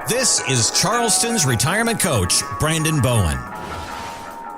This is Charleston's retirement coach, Brandon Bowen.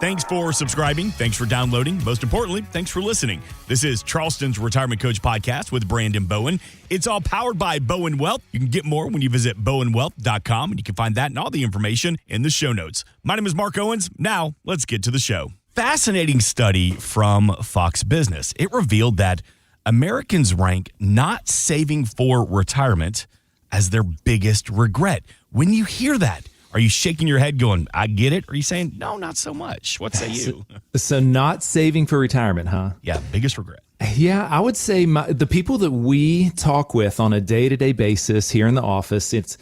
Thanks for subscribing. Thanks for downloading. Most importantly, thanks for listening. This is Charleston's Retirement Coach Podcast with Brandon Bowen. It's all powered by Bowen Wealth. You can get more when you visit bowenwealth.com, and you can find that and all the information in the show notes. My name is Mark Owens. Now, let's get to the show. Fascinating study from Fox Business. It revealed that Americans rank not saving for retirement as their biggest regret. When you hear that, are you shaking your head going, I get it? Or are you saying, no, not so much? What say you? So not saving for retirement, huh? Yeah, biggest regret. Yeah, I would say the people that we talk with on a day-to-day basis here in the office, it's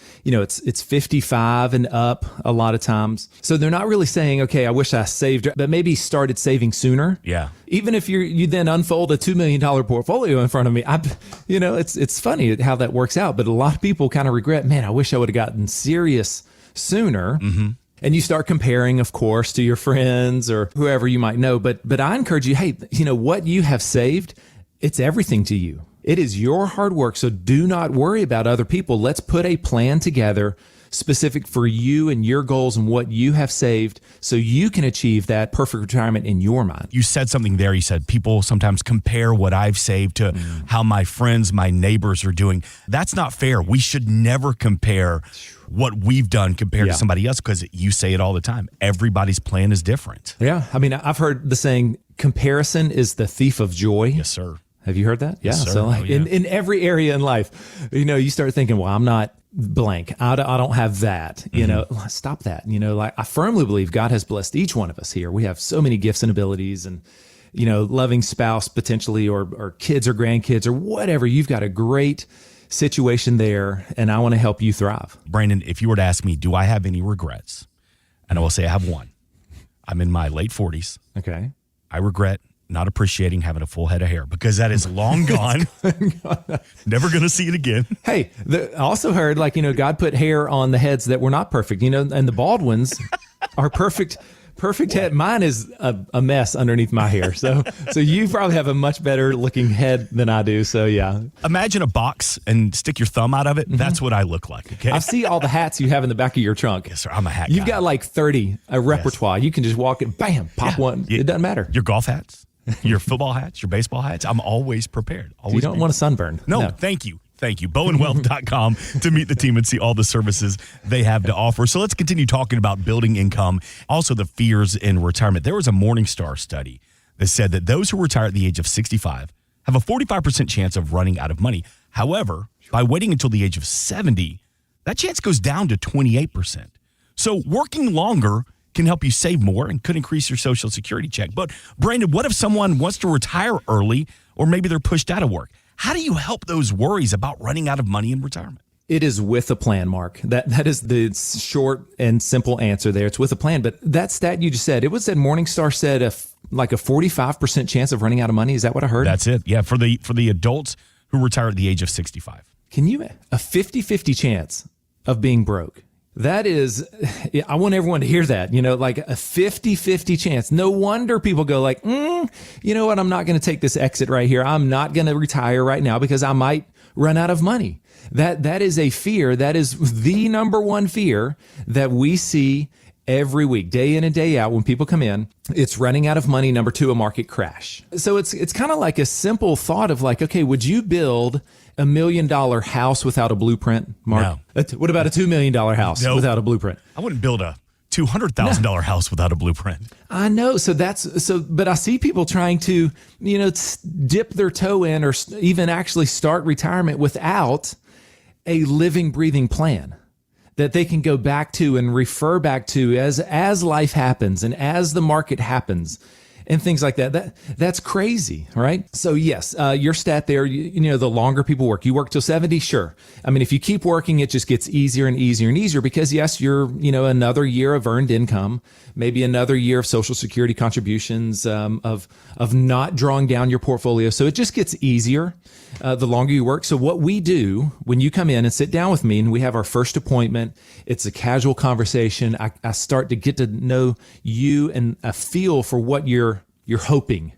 55 and up a lot of times. So they're not really saying, okay, I wish I saved, but maybe started saving sooner. Yeah. Even if you then unfold a $2 million portfolio in front of me, it's funny how that works out. But a lot of people kind of regret, man, I wish I would have gotten serious sooner. Mm-hmm. And you start comparing, of course, to your friends or whoever you might know. But I encourage you, hey, what you have saved, it's everything to you. It is your hard work. So do not worry about other people. Let's put a plan together specific for you and your goals and what you have saved so you can achieve that perfect retirement in your mind. You said something there. You said people sometimes compare what I've saved to how my friends, my neighbors are doing. That's not fair. We should never compare what we've done compared to somebody else, because you say it all the time. Everybody's plan is different. Yeah. I mean, I've heard the saying, comparison is the thief of joy. Yes, sir. Have you heard that? Yeah. Yes, sir. So in every area in life, you start thinking, well, I'm not blank. I don't have that. Stop that. I firmly believe God has blessed each one of us here. We have so many gifts and abilities and, loving spouse potentially or kids or grandkids or whatever. You've got a great situation there, and I want to help you thrive. Brandon, if you were to ask me, do I have any regrets? And I will say I have one. I'm in my late 40s. Okay. I regret not appreciating having a full head of hair because that is long gone. Never going to see it again. Hey, I also heard God put hair on the heads that were not perfect, and the bald ones are perfect head. Mine is a mess underneath my hair. So you probably have a much better looking head than I do. So yeah. Imagine a box and stick your thumb out of it. Mm-hmm. That's what I look like. Okay. I see all the hats you have in the back of your trunk. Yes, sir. I'm a hat You've guy. got like 30, a repertoire. Yes. You can just walk in, bam, pop one. It doesn't matter. Your golf hats, your football hats, your baseball hats. I'm always prepared. Always. So you don't want a sunburn. No, thank you. Thank you. Bowenwealth.com to meet the team and see all the services they have to offer. So let's continue talking about building income, also the fears in retirement. There was a Morningstar study that said that those who retire at the age of 65 have a 45% chance of running out of money. However, by waiting until the age of 70, that chance goes down to 28%. So working longer can help you save more and could increase your Social Security check. But Brandon, what if someone wants to retire early or maybe they're pushed out of work? How do you help those worries about running out of money in retirement? It is with a plan, Mark. That is the short and simple answer there. It's with a plan. But that stat you just said, Morningstar said a 45% chance of running out of money. Is that what I heard? That's it. Yeah, for the adults who retire at the age of 65. Can you a 50-50 chance of being broke? That is, I want everyone to hear that, like a 50-50 chance. No wonder people go like, you know what? I'm not going to take this exit right here. I'm not going to retire right now because I might run out of money. That is a fear. That is the number one fear that we see every week, day in and day out when people come in. It's running out of money. Number two, a market crash. So it's kind of like a simple thought of like, okay, would you build $1 million house without a blueprint, Mark? No. What about a $2 million house without a blueprint? I wouldn't build a $200,000 house without a blueprint. I know. But I see people trying to, dip their toe in or even actually start retirement without a living, breathing plan that they can go back to and refer back to as life happens and as the market happens and things like that. That's crazy, right? So yes, your stat there, the longer people work, you work till 70, sure. I mean, if you keep working, it just gets easier and easier and easier because yes, you're, another year of earned income, maybe another year of Social Security contributions, of not drawing down your portfolio. So it just gets easier the longer you work. So what we do when you come in and sit down with me and we have our first appointment, it's a casual conversation. I start to get to know you and a feel for what you're hoping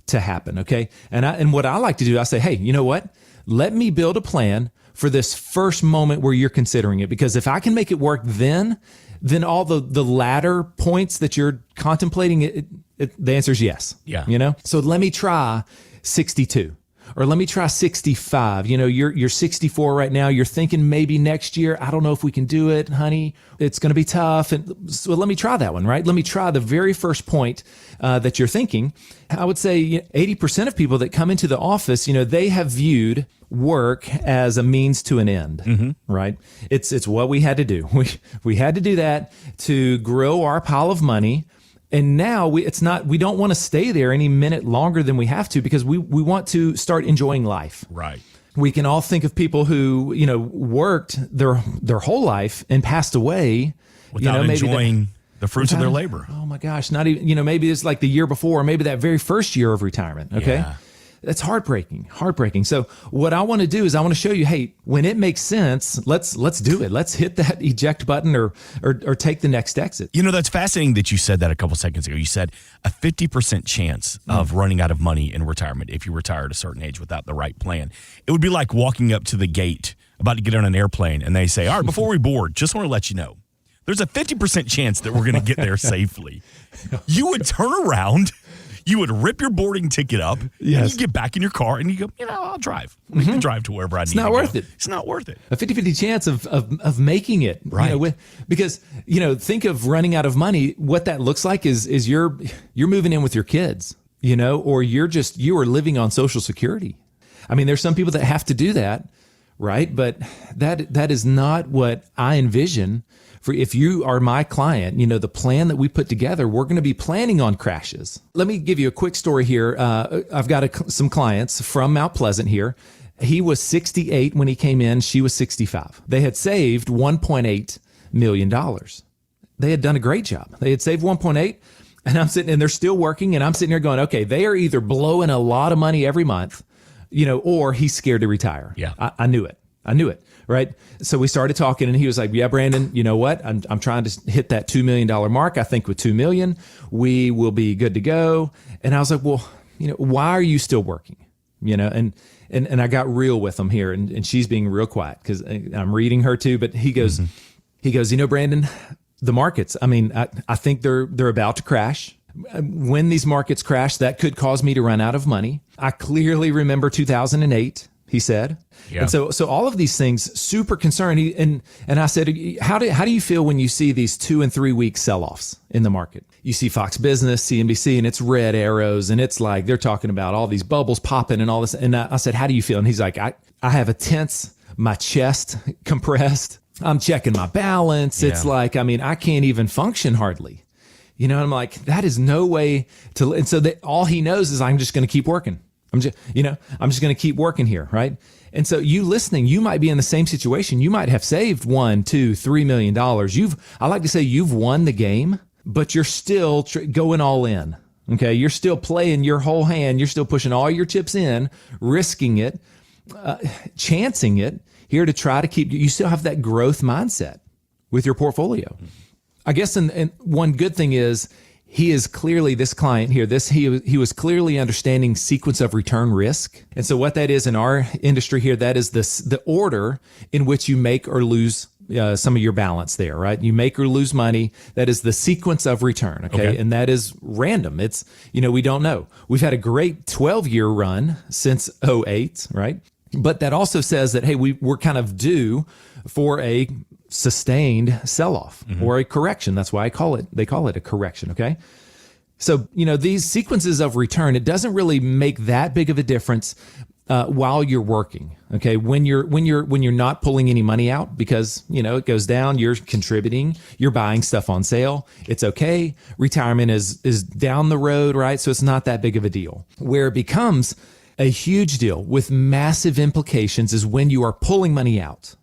to happen. Okay. And what I like to do, I say, hey, you know what? Let me build a plan for this first moment where you're considering it. Because if I can make it work then all the latter points that you're contemplating, the answer is yes. Yeah. So let me try 62. Or let me try 65. You're 64 right now. You're thinking maybe next year. I don't know if we can do it, honey. It's going to be tough. And so let me try that one, right? Let me try the very first point that you're thinking. I would say 80% of people that come into the office, they have viewed work as a means to an end, right? It's what we had to do. We had to do that to grow our pile of money. And now we don't want to stay there any minute longer than we have to, because we want to start enjoying life. Right. We can all think of people who, worked their whole life and passed away without enjoying the fruits of their labor. Oh my gosh. Not even, maybe it's like the year before, or maybe that very first year of retirement. Okay. Yeah. That's heartbreaking. So what I want to do is I want to show you, hey, when it makes sense, let's do it. Let's hit that eject button or take the next exit. That's fascinating that you said that a couple seconds ago. You said a 50% chance of running out of money in retirement if you retire at a certain age without the right plan. It would be like walking up to the gate about to get on an airplane and they say, all right, before we board, just want to let you know, there's a 50% chance that we're going to get there safely. You would turn around. You would rip your boarding ticket up, and you get back in your car, and you go, I'll drive. We can drive to wherever I need to go. It's not worth it. It's not worth it. A 50-50 chance of making it. Right. Because, think of running out of money. What that looks like is you're moving in with your kids, or you are living on Social Security. I mean, there's some people that have to do that, right? But that is not what I envision. For if you are my client, the plan that we put together, we're going to be planning on crashes. Let me give you a quick story here. I've got some clients from Mount Pleasant here. He was 68 when he came in. She was 65. They had saved $1.8 million. They had done a great job. They had saved 1.8, and they're still working. And I'm sitting here going, okay, they are either blowing a lot of money every month, or he's scared to retire. Yeah. I knew it. Right. So we started talking and he was like, yeah, Brandon, you know what? I'm trying to hit that $2 million mark. I think with 2 million, we will be good to go. And I was like, well, why are you still working? And I got real with him here, and she's being real quiet because I'm reading her too. But he goes, Brandon, the markets, I think they're about to crash. When these markets crash, that could cause me to run out of money. I clearly remember 2008. He said, yeah. And so all of these things, super concerned. And I said, how do you feel when you see these 2 and 3 week sell-offs in the market? You see Fox Business, CNBC, and it's red arrows, and it's like they're talking about all these bubbles popping and all this. And I said, how do you feel? And he's like, I have a tense, my chest compressed. I'm checking my balance. Yeah. It's like, I can't even function hardly. And I'm like, that is no way to. And so all he knows is I'm just going to keep working. I'm just going to keep working here, right? And so you listening, you might be in the same situation. You might have saved $1, $2, $3 million. I like to say you've won the game, but you're still going all in. Okay, you're still playing your whole hand. You're still pushing all your chips in, risking it, chancing it here to try to keep. You still have that growth mindset with your portfolio. I guess, and one good thing is, he is clearly, this client here, he was clearly understanding sequence of return risk. And so what that is in our industry here, that is the order in which you make or lose some of your balance there, right? You make or lose money. That is the sequence of return, okay? And that is random. It's, we don't know. We've had a great 12-year run since '08, right? But that also says that, hey, we're kind of due for a sustained sell-off or a correction. That's why they call it a correction. Okay. So, these sequences of return, it doesn't really make that big of a difference while you're working. Okay. When you're not pulling any money out because, it goes down, you're contributing, you're buying stuff on sale. It's okay. Retirement is down the road, right? So it's not that big of a deal. Where it becomes a huge deal with massive implications is when you are pulling money out.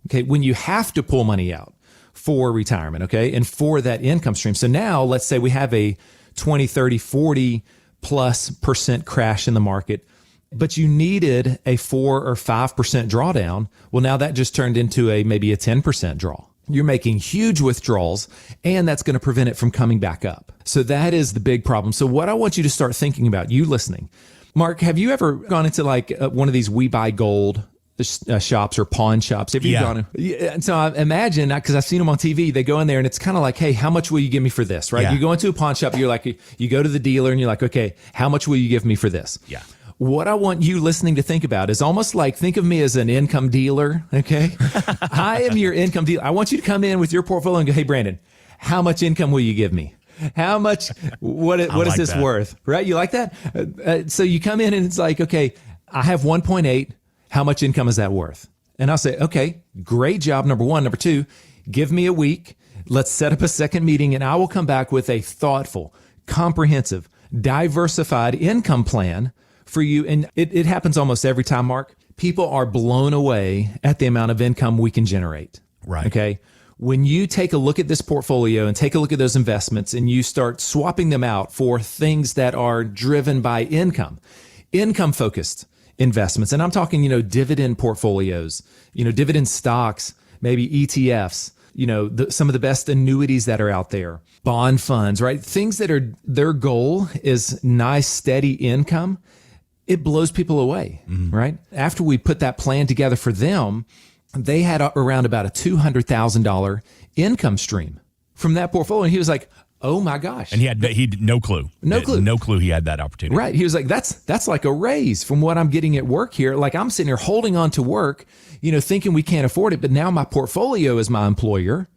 Okay, when you have to pull money out for retirement, okay, and for that income stream. So now let's say we have a 20, 30, 40+% crash in the market, but you needed a 4 or 5% drawdown. Well, now that just turned into maybe a 10% draw. You're making huge withdrawals, and that's going to prevent it from coming back up. So that is the big problem. So what I want you to start thinking about, you listening, Mark, have you ever gone into like one of these We Buy Gold shops or pawn shops. Have you gone? Yeah. And so I imagine, because I've seen them on TV, they go in there and it's kind of like, hey, how much will you give me for this? Right? Yeah. You go into a pawn shop, you're like, you go to the dealer and you're like, okay, how much will you give me for this? Yeah. What I want you listening to think about is almost like, think of me as an income dealer. Okay. I am your income dealer. I want you to come in with your portfolio and go, hey, Brandon, how much income will you give me? How much, what is this worth? Right? You like that? So you come in and it's like, okay, I have 1.8. How much income is that worth? And I'll say, okay, great job. Number one. Number two, give me a week. Let's set up a second meeting and I will come back with a thoughtful, comprehensive, diversified income plan for you. And it happens almost every time, Mark. People are blown away at the amount of income we can generate. Right. Okay. When you take a look at this portfolio and take a look at those investments and you start swapping them out for things that are driven by income focused investments. And I'm talking, dividend portfolios, dividend stocks, maybe ETFs, some of the best annuities that are out there, bond funds, right? Things that are their goal is nice, steady income. It blows people away, right? After we put that plan together for them, they had around about a $200,000 income stream from that portfolio. And he was like, oh my gosh. And he had no clue. No clue he had that opportunity. Right. He was like, that's like a raise from what I'm getting at work here. Like I'm sitting here holding on to work, thinking we can't afford it. But now my portfolio is my employer.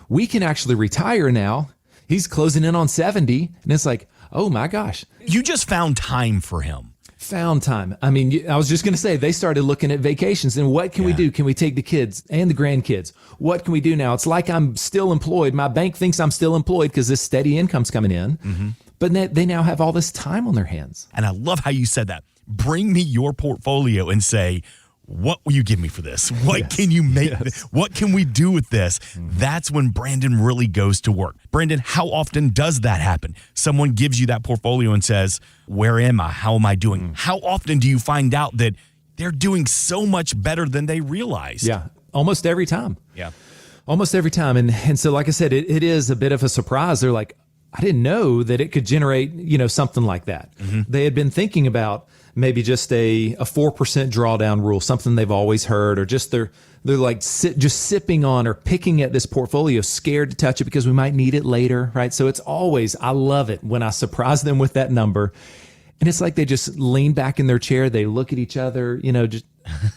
We can actually retire now. He's closing in on 70. And it's like, oh my gosh. You just found time for him. Found time. I mean, I was just going to say, they started looking at vacations and what can we do? Can we take the kids and the grandkids? What can we do now? It's like I'm still employed. My bank thinks I'm still employed because this steady income's coming in, but they now have all this time on their hands. And I love how you said that. Bring me your portfolio and say, what will you give me for this? What can you make? What can we do with this? That's when Brandon really goes to work. Brandon, how often does that happen? Someone gives you that portfolio and says, where am I? How am I doing? How often do you find out that they're doing so much better than they realized? Yeah, almost every time. Yeah. Almost every time. And so, like I said, it is a bit of a surprise. They're like, I didn't know that it could generate, something like that. They had been thinking about maybe just a 4% drawdown rule, something they've always heard, or just they're like just sipping on or picking at this portfolio, scared to touch it because we might need it later, right? So it's always, I love it when I surprise them with that number. And it's like they just lean back in their chair, they look at each other, just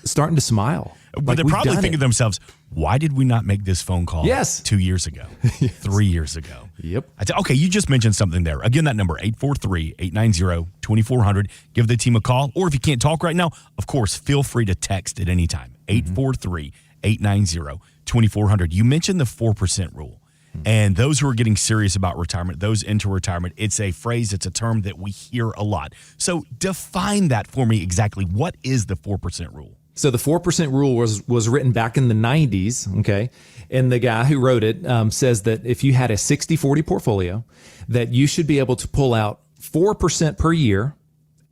starting to smile. But like they're probably thinking to themselves, why did we not make this phone call 2 years ago, 3 years ago? Yep. Okay, you just mentioned something there. Again, that number, 843-890-2400. Give the team a call. Or if you can't talk right now, of course, feel free to text at any time. 843-890-2400. You mentioned the 4% rule. And those who are getting serious about retirement, those into retirement, it's a phrase, it's a term that we hear a lot. So define that for me exactly. What is the 4% rule? So the 4% rule was written back in the 90s, okay? And the guy who wrote it says that if you had a 60-40 portfolio, that you should be able to pull out 4% per year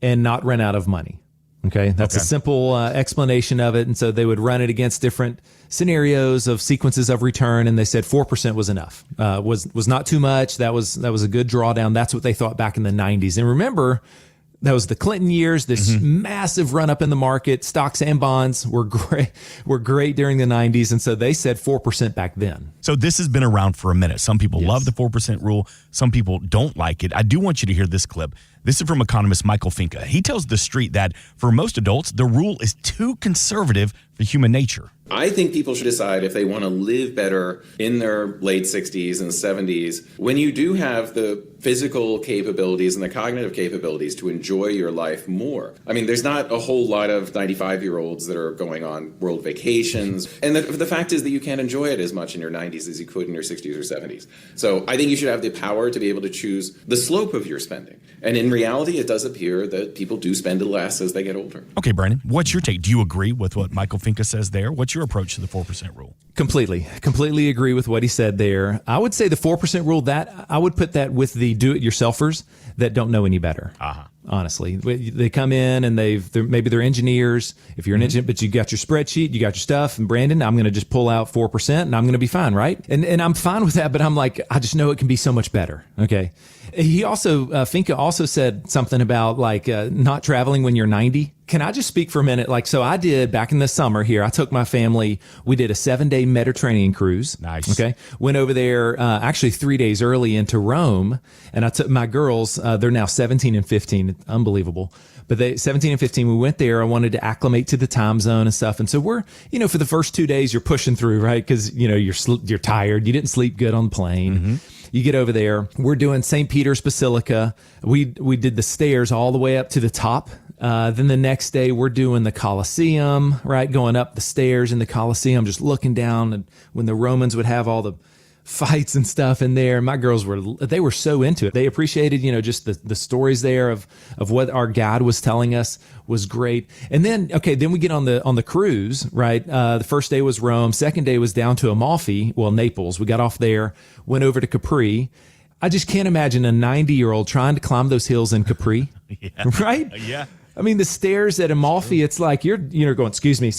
and not run out of money, okay? That's a simple explanation of it. And so they would run it against different scenarios of sequences of return, and they said 4% was enough, was not too much. That was a good drawdown. That's what they thought back in the 90s. And remember, that was the Clinton years, this massive run up in the market. Stocks and bonds were great during the 90s. And so they said 4% back then. So this has been around for a minute. Some people love the 4% rule. Some people don't like it. I do want you to hear this clip. This is from economist Michael Finke. He tells The Street that for most adults, the rule is too conservative for human nature. I think people should decide if they want to live better in their late 60s and 70s. When you do have the physical capabilities and the cognitive capabilities to enjoy your life more. I mean, there's not a whole lot of 95-year-olds that are going on world vacations. And the fact is that you can't enjoy it as much in your 90s as you could in your 60s or 70s. So I think you should have the power to be able to choose the slope of your spending. And in reality, it does appear that people do spend less as they get older. Okay, Brandon, what's your take? Do you agree with what Michael Finke says there? What's your approach to the 4% rule? Completely agree with what he said there. I would say the 4% rule, that I would put that with the do-it-yourselfers that don't know any better. Honestly, they come in and maybe they're engineers. If you're an engineer, but you got your spreadsheet, you got your stuff, and Brandon, I'm going to just pull out 4% and I'm going to be fine, right? And I'm fine with that, but I'm like, I just know it can be so much better. Okay. He also, Finke also said something about like not traveling when you're 90. can I just speak for a minute? Like, so I did back in the summer here, I took my family, we did a 7-day Mediterranean cruise. Nice. Okay. Went over there, actually 3 days early into Rome. And I took my girls, they're now 17 and 15. It's unbelievable. But 17 and 15, we went there. I wanted to acclimate to the time zone and stuff. And so we're, for the first 2 days, you're pushing through, right? Because, you're tired. You didn't sleep good on the plane. Mm-hmm. You get over there. We're doing St. Peter's Basilica. We did the stairs all the way up to the top. Then the next day we're doing the Colosseum, right? Going up the stairs in the Colosseum, just looking down, and when the Romans would have all the fights and stuff in there. My girls they were so into it. They appreciated, just the stories there of what our guide was telling us was great. And then we get on the cruise, right? The first day was Rome. Second day was down to Amalfi, Naples. We got off there, went over to Capri. I just can't imagine a 90-year-old trying to climb those hills in Capri, right? Yeah. I mean, the stairs at Amalfi, it's like you're going, excuse me.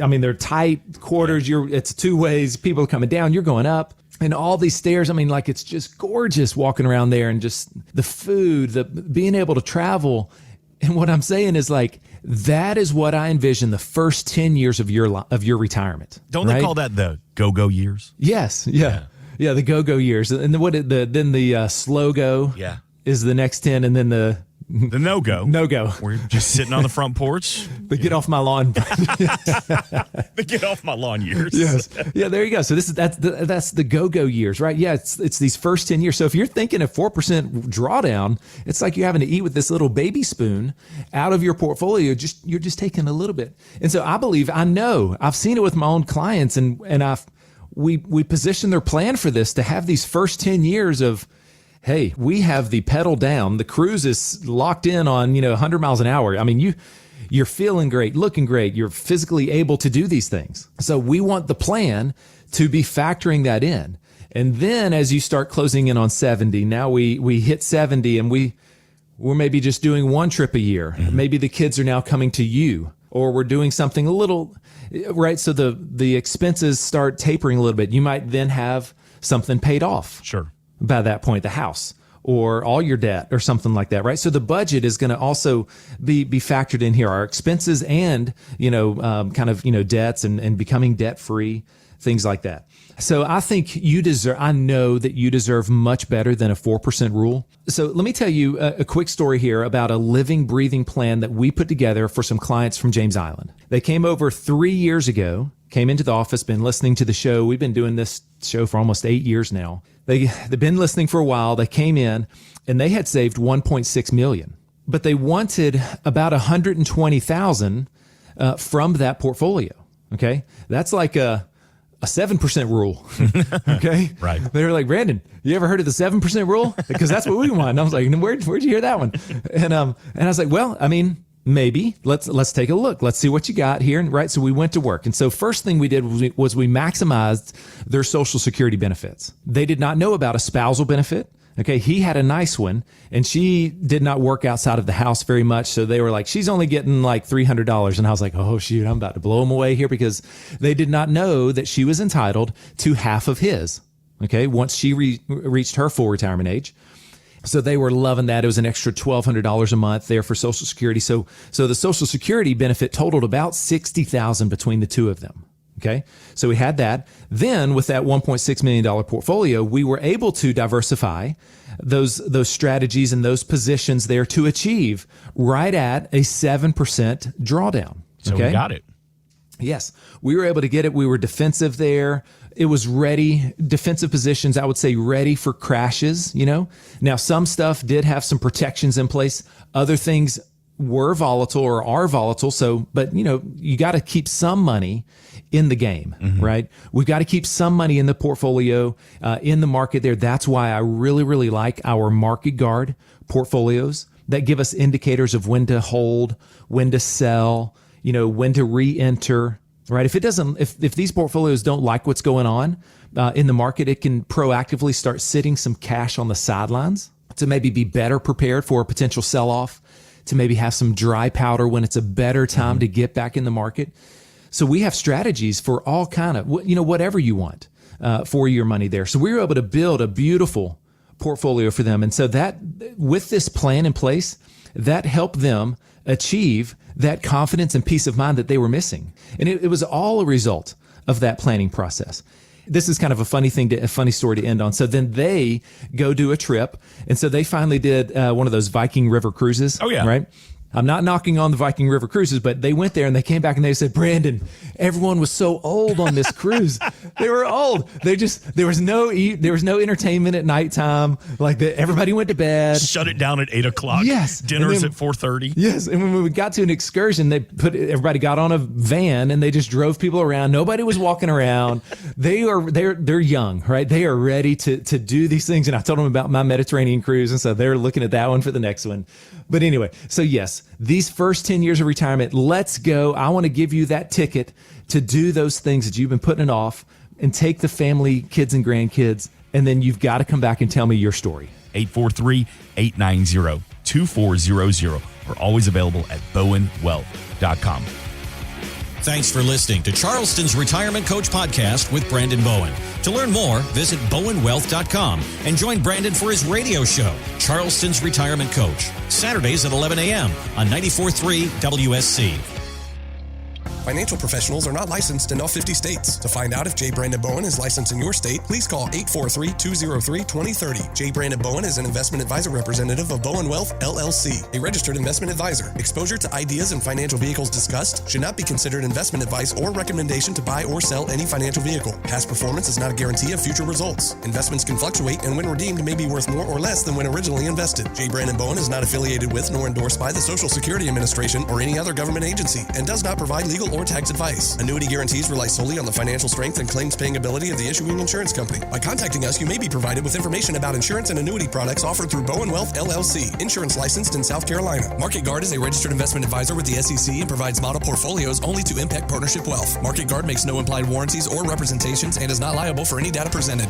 I mean, they're tight quarters. It's two ways. People are coming down. You're going up. And all these stairs, I mean, like, it's just gorgeous walking around there, and just the food, being able to travel. And what I'm saying is, like, that is what I envision the first 10 years of your retirement. Don't they call that the go-go years? Yes. Yeah. Yeah. The go-go years. And then the slow go is the next 10. And then the no-go. No-go. We're just sitting on the front porch. The get off my lawn. The get off my lawn years. Yes. Yeah, there you go. So that's the go-go years, right? Yeah, it's these first 10 years. So if you're thinking of 4% drawdown, it's like you're having to eat with this little baby spoon out of your portfolio. You're just taking a little bit. And so I've seen it with my own clients, and we position their plan for this to have these first 10 years of, hey, we have the pedal down. The cruise is locked in on, 100 miles an hour. I mean, you're feeling great, looking great. You're physically able to do these things. So we want the plan to be factoring that in. And then as you start closing in on 70, now we hit 70, and we're maybe just doing one trip a year. Mm-hmm. Maybe the kids are now coming to you, or we're doing something a little, right? So the expenses start tapering a little bit. You might then have something paid off. Sure. By that point, the house or all your debt or something like that, right? So the budget is going to also be factored in here. Our expenses and, debts and becoming debt free, things like that. So I think I know that you deserve much better than a 4% rule. So let me tell you a quick story here about a living, breathing plan that we put together for some clients from James Island. They came over 3 years ago, came into the office, been listening to the show. We've been doing this show for almost 8 years now. They've been listening for a while. They came in and they had saved $1.6 million, but they wanted about $120,000 from that portfolio. Okay. That's like a 7% rule. Okay. Right. They were like, Brandon, you ever heard of the 7% rule? Because that's what we want. And I was like, where'd you hear that one? And I was like, well, I mean, maybe let's take a look. Let's see what you got here. And right. So we went to work. And so first thing we did was we maximized their Social Security benefits. They did not know about a spousal benefit. Okay. He had a nice one, and she did not work outside of the house very much. So they were like, she's only getting like $300. And I was like, oh shoot, I'm about to blow them away here, because they did not know that she was entitled to half of his. Okay. Once she reached her full retirement age. So they were loving that. It was an extra $1,200 a month there for Social Security. So the Social Security benefit totaled about $60,000 between the two of them. Okay. So we had that. Then with that $1.6 million portfolio, we were able to diversify those strategies and those positions there to achieve right at a 7% drawdown. So we got it. Yes, we were able to get it. We were defensive there. It was ready, defensive positions, I would say, ready for crashes, Now, some stuff did have some protections in place. Other things were volatile or are volatile. So, but, you got to keep some money in the game, right? We've got to keep some money in the portfolio, in the market there. That's why I really, really like our market guard portfolios that give us indicators of when to hold, when to sell, when to re-enter. Right. If these portfolios don't like what's going on in the market, it can proactively start sitting some cash on the sidelines to maybe be better prepared for a potential sell-off, to maybe have some dry powder when it's a better time to get back in the market. So we have strategies for all kind of, whatever you want for your money there. So we were able to build a beautiful portfolio for them. And so that with this plan in place, that helped them achieve that confidence and peace of mind that they were missing. And it was all a result of that planning process. This is kind of a funny story to end on. So then they go do a trip. And so they finally did one of those Viking River cruises. Oh, yeah. Right? I'm not knocking on the Viking River cruises, but they went there and they came back and they said, Brandon, everyone was so old on this cruise. They were old. There was no entertainment at nighttime. Everybody went to bed. Shut it down at 8:00. Yes. Dinners at 4:30. Yes. And when we got to an excursion, everybody got on a van and they just drove people around. Nobody was walking around. They're young, right? They are ready to do these things. And I told them about my Mediterranean cruise. And so they're looking at that one for the next one. But anyway, so yes, these first 10 years of retirement, let's go. I want to give you that ticket to do those things that you've been putting off and take the family, kids and grandkids, and then you've got to come back and tell me your story. 843-890-2400. We're always available at bowenwealth.com. Thanks for listening to Charleston's Retirement Coach Podcast with Brandon Bowen. To learn more, visit bowenwealth.com and join Brandon for his radio show, Charleston's Retirement Coach, Saturdays at 11 a.m. on 94.3 WSC. Financial professionals are not licensed in all 50 states. To find out if J. Brandon Bowen is licensed in your state, please call 843-203-2030. J. Brandon Bowen is an investment advisor representative of Bowen Wealth, LLC, a registered investment advisor. Exposure to ideas and financial vehicles discussed should not be considered investment advice or recommendation to buy or sell any financial vehicle. Past performance is not a guarantee of future results. Investments can fluctuate and when redeemed may be worth more or less than when originally invested. J. Brandon Bowen is not affiliated with nor endorsed by the Social Security Administration or any other government agency and does not provide legal or tax advice. Annuity guarantees rely solely on the financial strength and claims paying ability of the issuing insurance company. By contacting us, you may be provided with information about insurance and annuity products offered through Bowen Wealth, LLC, insurance licensed in South Carolina. Market Guard is a registered investment advisor with the SEC and provides model portfolios only to Impact Partnership Wealth. Market Guard makes no implied warranties or representations and is not liable for any data presented.